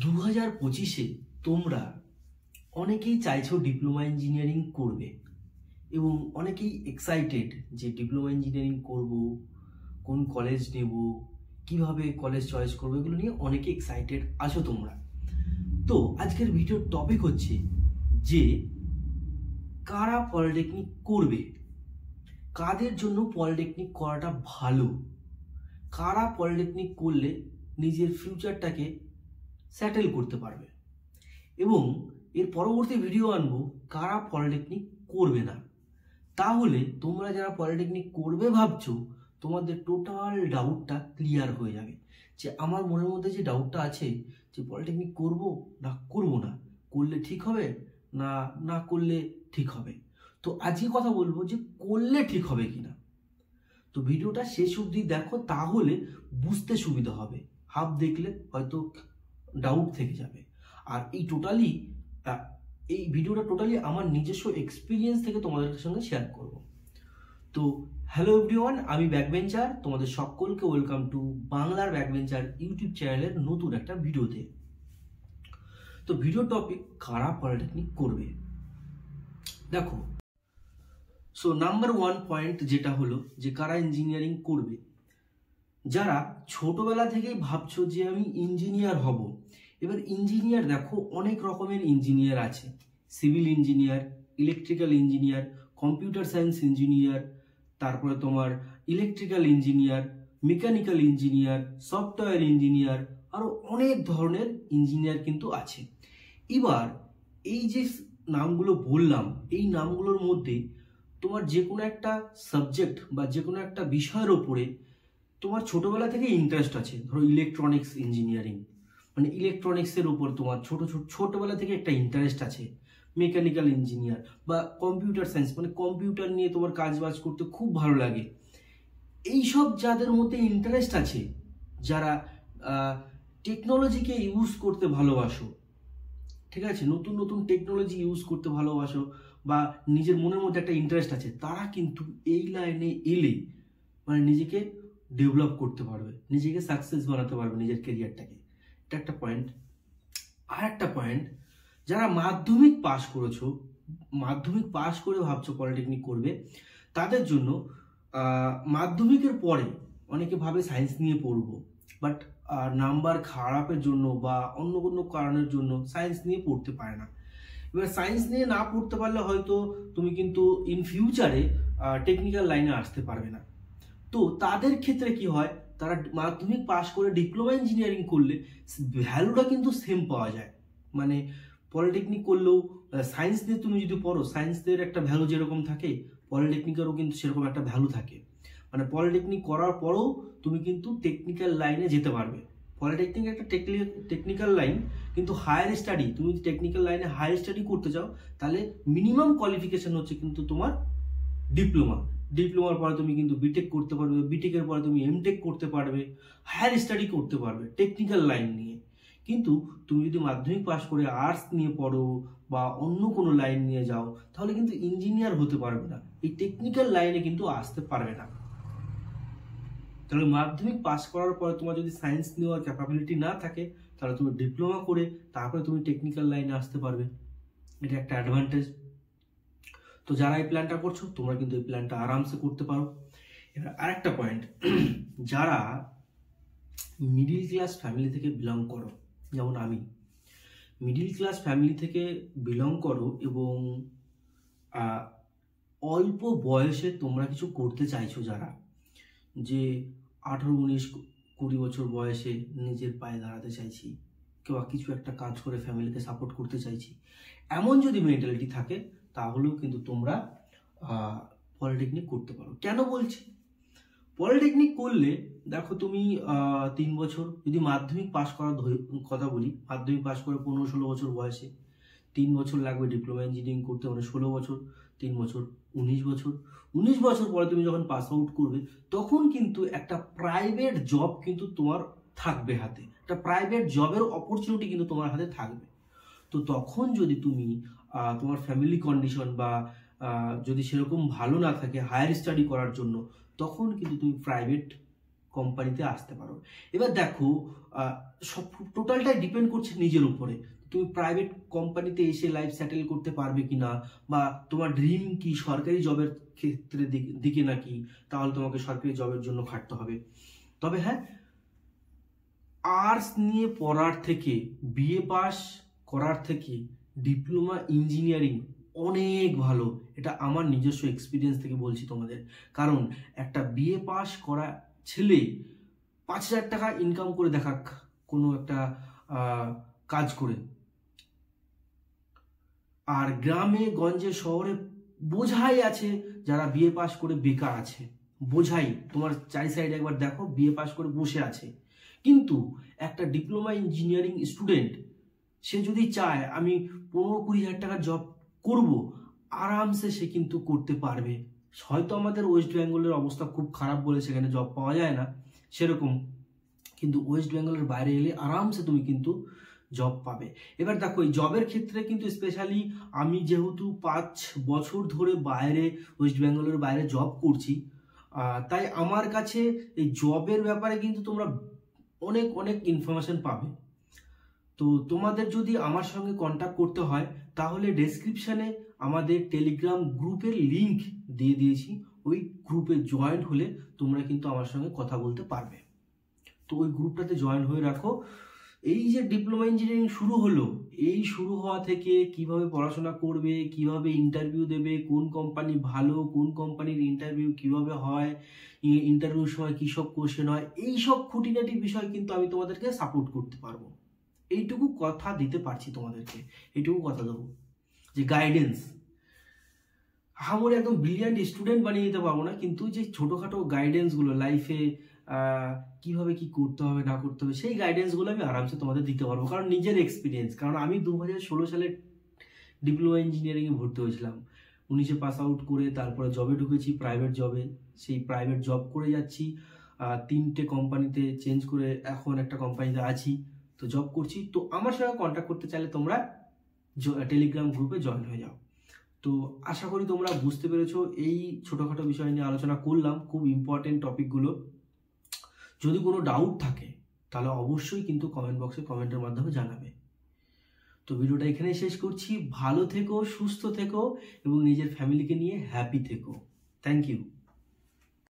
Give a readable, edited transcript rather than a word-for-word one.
2025-এ তোমরা অনেকেই চাইছো ডিপ্লোমা ইঞ্জিনিয়ারিং করবে এবং অনেকেই এক্সাইটেড যে ডিপ্লোমা ইঞ্জিনিয়ারিং করব, কোন কলেজ নেব, কিভাবে কলেজ চয়েস করবো, এগুলো নিয়ে অনেকে এক্সাইটেড আছো তোমরা। তো আজকের ভিডিওর টপিক হচ্ছে যে কারা পলিটেকনিক করবে, কাদের জন্য পলিটেকনিক করাটা ভালো, কারা পলিটেকনিক করলে নিজের ফিউচারটাকে সেটেল করতে পারবে, এবং এর পরবর্তী ভিডিও আনবো কারা পলিটেকনিক করবে না। তাহলে তোমরা যারা পলিটেকনিক করবে ভাবছো, তোমাদের টোটাল ডাউটটা ক্লিয়ার হয়ে যাবে যে আমার মনের মধ্যে যে ডাউটটা আছে যে পলিটেকনিক করব না করব না, করলে ঠিক হবে না না করলে ঠিক হবে। তো আজকে কথা বলবো যে করলে ঠিক হবে কিনা। তো ভিডিওটা শেষ অবধি দেখো, তাহলে বুঝতে সুবিধা হবে। হাফ দেখলে হয়তো ডাউট থেকে যাবে। আর এই ভিডিওটা টোটালি আমার নিজস্ব এক্সপিরিয়েন্স থেকে তোমাদের সঙ্গে শেয়ার করব। তো হ্যালো এভরিওয়ান, আমি ব্যাকবেঞ্চার, তোমাদের সকলকে ওয়েলকাম টু বাংলার ব্যাকবেঞ্চার ইউটিউব চ্যানেলের নতুন একটা ভিডিওতে। তো ভিডিও টপিক কারা পলিটেকনিক করবে। দেখো, সো নাম্বার 1 পয়েন্ট যেটা হলো যে কারা ইঞ্জিনিয়ারিং করবে। যারা ছোটবেলা থেকেই ভাবছো যে আমি ইঞ্জিনিয়ার হব। এবার ইঞ্জিনিয়ার দেখো অনেক রকমের ইঞ্জিনিয়ার আছে। Civil engineer, electrical engineer, computer science engineer, তারপরে তোমার electrical engineer, mechanical engineer, software engineer, আরও অনেক ধরনের ইঞ্জিনিয়ার কিন্তু আছে। এবার এই যে নামগুলো বললাম, এই নামগুলোর মধ্যে তোমার যে কোনো একটা সাবজেক্ট বা যে কোনো একটা বিষয়ের ওপরে তোমার ছোটবেলা থেকে ইন্টারেস্ট আছে। ধরো ইলেকট্রনিক্স ইঞ্জিনিয়ারিং, মানে ইলেকট্রনিক্সের উপর তোমার ছোটবেলা থেকে একটা ইন্টারেস্ট আছে। মেকানিক্যাল ইঞ্জিনিয়ার বা কম্পিউটার সায়েন্স, মানে কম্পিউটার নিয়ে তোমার কাজ বাজ করতে খুব ভালো লাগে। এইসব যাদের মধ্যে ইন্টারেস্ট আছে, যারা টেকনোলজিকে ইউজ করতে ভালোবাসো, ঠিক আছে, নতুন নতুন টেকনোলজি ইউজ করতে ভালোবাসো বা নিজের মনের মধ্যে একটা ইন্টারেস্ট আছে, তারা কিন্তু এই লাইনে এলে মানে নিজেকে ডেভেলপ করতে পারবে, নিজেকে সাকসেস বানাতে পারবে নিজের কেরিয়ারটাকে। এটা একটা পয়েন্ট। আর একটা পয়েন্ট, যারা মাধ্যমিক পাস করেছো, মাধ্যমিক পাস করে ভাবছো পলিটেকনিক করবে, তাদের জন্য মাধ্যমিকের পরে অনেকে ভাবে সায়েন্স নিয়ে পড়বো, বাট নাম্বার খারাপের জন্য বা অন্য কোনো কারণের জন্য সায়েন্স নিয়ে পড়তে পারে না। এবার সায়েন্স নিয়ে না পড়তে পারলে হয়তো তুমি কিন্তু ইন ফিউচারে টেকনিক্যাল লাইনে আসতে পারবে না। তো তাদের ক্ষেত্রে কি হয়, তারা মাধ্যমিক পাস করে ডিপ্লোমা ইঞ্জিনিয়ারিং করলে ভ্যালুটা কিন্তু সেম পাওয়া যায়। মানে পলিটেকনিক করলেও সায়েন্স নিয়ে তুমি যদি পড়ো, সায়েন্সের একটা ভ্যালু যেরকম থাকে, পলিটেকনিকেরও কিন্তু সেরকম একটা ভ্যালু থাকে। মানে পলিটেকনিক করার পরেও তুমি কিন্তু টেকনিক্যাল লাইনে যেতে পারবে। পলিটেকনিক একটা টেকনিক্যাল লাইন, কিন্তু হায়ার স্টাডি, তুমি যদি টেকনিক্যাল লাইনে হায়ার স্টাডি করতে চাও তাহলে মিনিমাম কোয়ালিফিকেশন হচ্ছে কিন্তু তোমার ডিপ্লোমা। ডিপ্লোমার পরে তুমি কিন্তু বিটেক করতে পারবে, বিটেকের পরে তুমি এমটেক করতে পারবে, হায়ার স্টাডি করতে পারবে টেকনিক্যাল লাইন নিয়ে। কিন্তু তুমি যদি মাধ্যমিক পাস করে আর্টস নিয়ে পড়ো বা অন্য কোনো লাইন নিয়ে যাও, তাহলে কিন্তু ইঞ্জিনিয়ার হতে পারবে না, এই টেকনিক্যাল লাইনে কিন্তু আসতে পারবে না। তাহলে মাধ্যমিক পাস করার পরে তোমার যদি সায়েন্স নেওয়ার ক্যাপাবিলিটি না থাকে, তাহলে তুমি ডিপ্লোমা করে তারপরে তুমি টেকনিক্যাল লাইনে আসতে পারবে। এটা একটা অ্যাডভান্টেজ। তো যারা এই প্ল্যানটা করছো, তোমরা কিন্তু এই প্ল্যানটা আরামসে করতে পারো। এবার আরেকটা পয়েন্ট, যারা মিডিল ক্লাস ফ্যামিলি থেকে বিলং করো, যেমন আমি মিডিল ক্লাস ফ্যামিলি থেকে বিলং করো এবং অল্প বয়সে তোমরা কিছু করতে চাইছো, যারা যে 18, 19, 20 বছর বয়সে নিজের পায়ে দাঁড়াতে চাইছি, কিংবা কিছু একটা কাজ করে ফ্যামিলিকে সাপোর্ট করতে চাইছি, এমন যদি মেন্টালিটি থাকে, তাহলেও কিন্তু তোমরা পলিটেকনিক করতে পারো। কেন বলছি? পলিটেকনিক করলে দেখো, তুমি 3 বছর যদি মাধ্যমিক পাস করার কথা বলি, মাধ্যমিক পাস করে 15-16 বছর বয়সে 3 বছর লাগবে ডিপ্লোমা ইঞ্জিনিয়ারিং করতে, মানে 16 বছর, 3 বছর 19 বছর। 19 বছর পরে তুমি যখন পাস আউট করবে, তখন কিন্তু একটা প্রাইভেট জব কিন্তু তোমার থাকবে হাতে, একটা প্রাইভেট জবের অপরচুনিটি কিন্তু তোমার হাতে থাকবে। তো তখন যদি তুমি তোমার ফ্যামিলি কন্ডিশন বা যদি সেরকম ভালো না থাকে হায়ার স্টাডি করার জন্য, তখন কিন্তু তুমি প্রাইভেট কোম্পানিতে আসতে পারো। এবার দেখো, সব টোটালটাই ডিপেন্ড করছে নিজের উপরে। তুমি প্রাইভেট কোম্পানিতে এসে লাইফ সেটেল করতে পারবে কিনা, বা তোমার ড্রিম কি সরকারি জবের ক্ষেত্রে দিকে নাকি, তাহলে তোমাকে সরকারি জবের জন্য খাটতে হবে। তবে হ্যাঁ, আর্টস নিয়ে পড়ার থেকে, বিএ পাস করার থেকে ডিপ্লোমা ইঞ্জিনিয়ারিং অনেক ভালো। এটা আমার নিজস্ব এক্সপিরিয়েন্স থেকে বলছি তোমাদের। কারণ একটা বিএ পাস করা ছেলে 5,000 টাকা ইনকাম করে দেখাক কোনো একটা কাজ করে, আর গ্রামে গঞ্জে শহরে বোঝাই আছে যারা বিএ পাস করে বেকার আছে, বোঝাই। তোমার চারি সাইডে একবার দেখো, বিএ পাস করে বসে আছে। কিন্তু একটা ডিপ্লোমা ইঞ্জিনিয়ারিং স্টুডেন্ট, সে যদি চায় আমি 15-20 হাজার টাকার জব করব, আরামসে সে কিন্তু করতে পারবে। হয়তো আমাদের ওয়েস্ট বেঙ্গলের অবস্থা খুব খারাপ বলে সেখানে জব পাওয়া যায় না সেরকম, কিন্তু ওয়েস্ট বেঙ্গলের বাইরে এলে আরামসে তুমি কিন্তু জব পাবে। এবার দেখো, এই জবের ক্ষেত্রে কিন্তু স্পেশালি আমি যেহেতু 5 বছর ধরে বাইরে, ওয়েস্ট বেঙ্গলের বাইরে জব করছি, তাই আমার কাছে এই জবের ব্যাপারে কিন্তু তোমরা অনেক অনেক ইনফরমেশন পাবে। তো তোমাদের যদি আমার সঙ্গে কন্ট্যাক্ট করতে হয়, তাহলে ডেসক্রিপশানে আমাদের টেলিগ্রাম গ্রুপের লিংক দিয়ে দিয়েছি। ওই গ্রুপে জয়েন হলে তোমরা কিন্তু আমার সঙ্গে কথা বলতে পারবে। তো ওই গ্রুপটাতে জয়েন হয়ে রাখো। এই যে ডিপ্লোমা ইঞ্জিনিয়ারিং শুরু হলো, এই শুরু হওয়া থেকে কিভাবে পড়াশোনা করবে, কিভাবে ইন্টারভিউ দেবে, কোন কোম্পানি ভালো, কোন কোম্পানির ইন্টারভিউ কিভাবে হয়, ইন্টারভিউর সময় কী সব কোশ্চেন হয়, এই সব খুঁটিনাটি বিষয় কিন্তু আমি তোমাদেরকে সাপোর্ট করতে পারবো। এইটুকু কথা দিতে পারছি তোমাদেরকে, এইটুকু কথা দেবো যে গাইডেন্স। আমার একদম ব্রিলিয়ান্ট স্টুডেন্ট বানিয়ে দিতে পারবো না, কিন্তু যে ছোটোখাটো গাইডেন্সগুলো লাইফে কিভাবে কি করতে হবে না করতে হবে, সেই গাইডেন্সগুলো আমি আরামসে তোমাদের দিতে পারবো। কারণ নিজের এক্সপিরিয়েন্স, কারণ আমি 2016 সালে ডিপ্লোমা ইঞ্জিনিয়ারিংয়ে ভর্তি হয়েছিলাম। 19-এ পাস আউট করে তারপরে জবে ঢুকেছি, প্রাইভেট জবে। সেই প্রাইভেট জব করে যাচ্ছি, 3টে কোম্পানিতে চেঞ্জ করে এখন একটা কোম্পানিতে আছি, তো জব করছি। তো আমার সঙ্গে কন্ট্যাক্ট করতে চাইলে তোমরা টেলিগ্রাম গ্রুপে জয়েন হয়ে যাও। তো আশা করি তোমরা বুঝতে পেরেছো। এই ছোটোখাটো বিষয় নিয়ে আলোচনা করলাম, খুব ইম্পর্টেন্ট টপিকগুলো। যদি কোনো ডাউট থাকে তাহলে অবশ্যই কিন্তু কমেন্ট বক্সে কমেন্টের মাধ্যমে জানাবে। তো ভিডিওটা এখানেই শেষ করছি। ভালো থেকো, সুস্থ থেকো এবং নিজের ফ্যামিলিকে নিয়ে হ্যাপি থেকো। Thank you.